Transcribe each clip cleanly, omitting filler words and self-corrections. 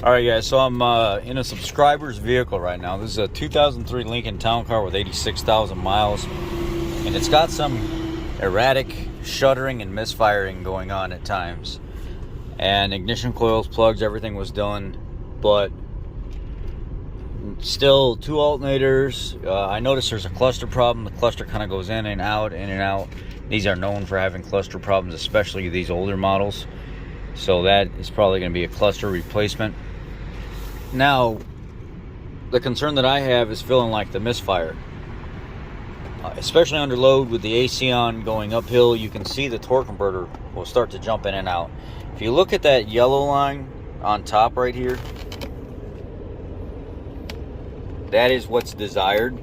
Alright guys, so I'm in a subscriber's vehicle right now. This is a 2003 Lincoln Town Car with 86,000 miles. And it's got some erratic shuddering and misfiring going on at times. And ignition coils, plugs, everything was done. But still, two alternators. I noticed there's a cluster problem. The cluster kind of goes in and out, in and out. These are known for having cluster problems, especially these older models. So that is probably going to be a cluster replacement. Now, the concern that I have is feeling like the misfire. Especially under load with the AC on going uphill, you can see the torque converter will start to jump in and out. If you look at that yellow line on top right here, that is what's desired.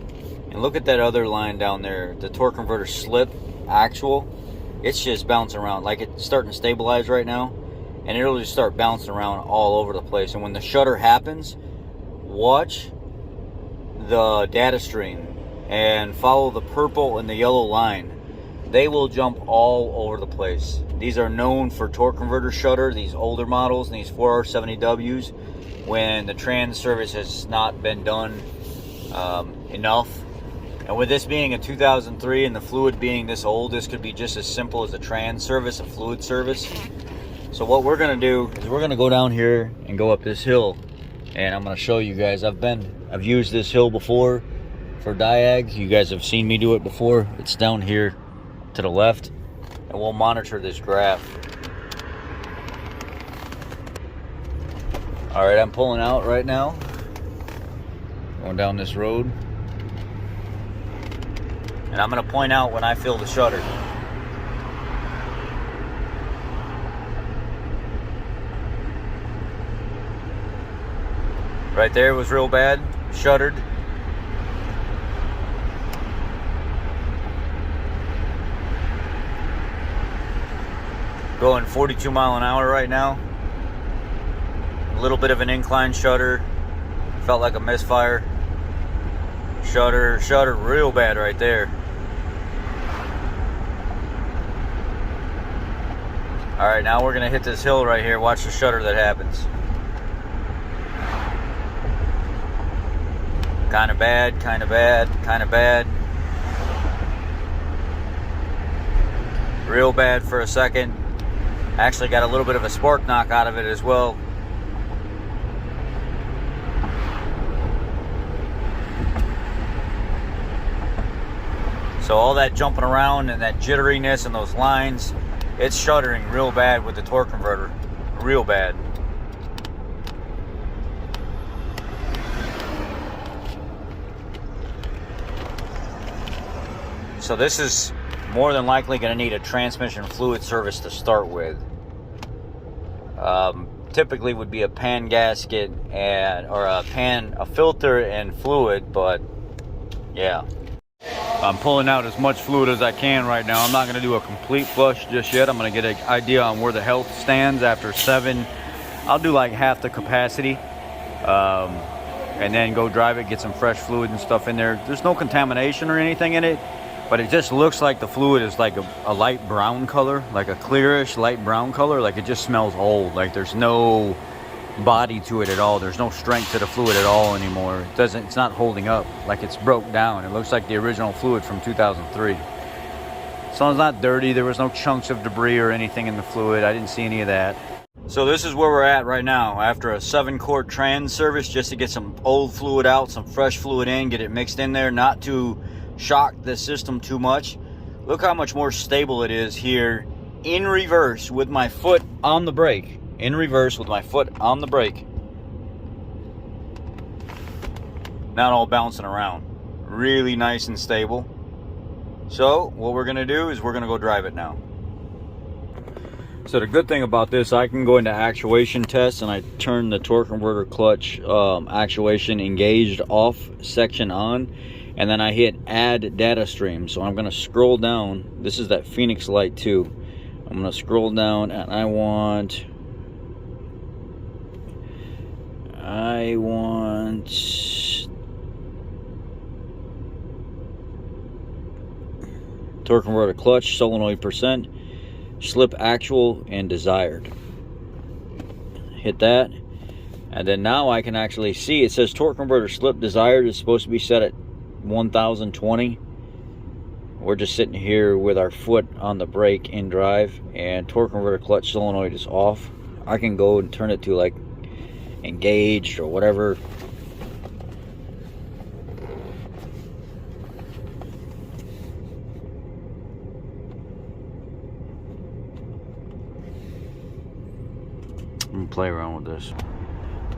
And look at that other line down there, the torque converter slip actual. It's just bouncing around like it's starting to stabilize right now. And it'll just start bouncing around all over the place. And when the shudder happens, watch the data stream and follow the purple and the yellow line. They will jump all over the place. These are known for torque converter shudder, these older models and these 4R70Ws, when the trans service has not been done enough. And with this being a 2003 and the fluid being this old, this could be just as simple as a trans service, a fluid service. So what we're gonna do is we're gonna go down here and go up this hill, and I'm gonna show you guys. I've used this hill before for Diag. You guys have seen me do it before. It's down here to the left, and we'll monitor this graph. All right, I'm pulling out right now, going down this road, and I'm gonna point out when I feel the shudder. Right there was real bad, shuddered. Going 42 mile an hour right now. A little bit of an incline shudder. Felt like a misfire. Shudder real bad right there. All right, now we're gonna hit this hill right here. Watch the shudder that happens. Kind of bad, kind of bad, kind of bad. Real bad for a second. Actually got a little bit of a spark knock out of it as well. So all that jumping around and that jitteriness and those lines, it's shuddering real bad with the torque converter. Real bad. So this is more than likely going to need a transmission fluid service to start with. Typically would be a pan gasket or a filter and fluid, but yeah. I'm pulling out as much fluid as I can right now. I'm not going to do a complete flush just yet. I'm going to get an idea on where the health stands after 7. I'll do like half the capacity. And then go drive it, get some fresh fluid and stuff in there. There's no contamination or anything in it. But it just looks like the fluid is like a light brown color, like a clearish light brown color. Like it just smells old. Like there's no body to it at all. There's no strength to the fluid at all anymore. It's not holding up. Like it's broke down. It looks like the original fluid from 2003. So it's not dirty. There was no chunks of debris or anything in the fluid. I didn't see any of that. So this is where we're at right now after a 7-quart trans service, just to get some old fluid out, some fresh fluid in, get it mixed in there, not to shock the system too much. Look how much more stable it is here in reverse with my foot on the brake. In reverse with my foot on the brake. Not all bouncing around. Really nice and stable. So what we're gonna do is we're gonna go drive it now. So the good thing about this, I can go into actuation test and I turn the torque converter clutch actuation engaged off section on. And then I hit add data stream. So I'm going to scroll down. This is that Phoenix Lite 2. I'm going to scroll down and I want torque converter clutch, solenoid percent, slip actual, and desired. Hit that. And then now I can actually see, it says torque converter slip desired is supposed to be set at 1020. We're just sitting here with our foot on the brake in drive, and torque converter clutch solenoid is off. I can go and turn it to like engaged or whatever. I'm gonna play around with this.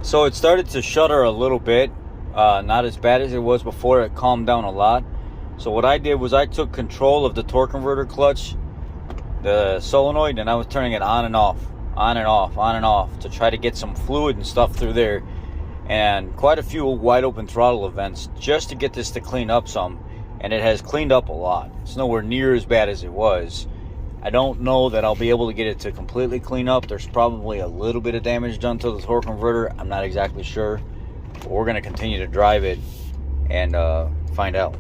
So it started to shudder a little bit, not as bad as it was before. It calmed down a lot. So what I did was I took control of the torque converter clutch, the solenoid, and I was turning it on and off, on and off, on and off, to try to get some fluid and stuff through there, and quite a few wide open throttle events just to get this to clean up some. And it has cleaned up a lot. It's nowhere near as bad as it was. I don't know that I'll be able to get it to completely clean up. There's probably a little bit of damage done to the torque converter. I'm not exactly sure. But we're going to continue to drive it and find out.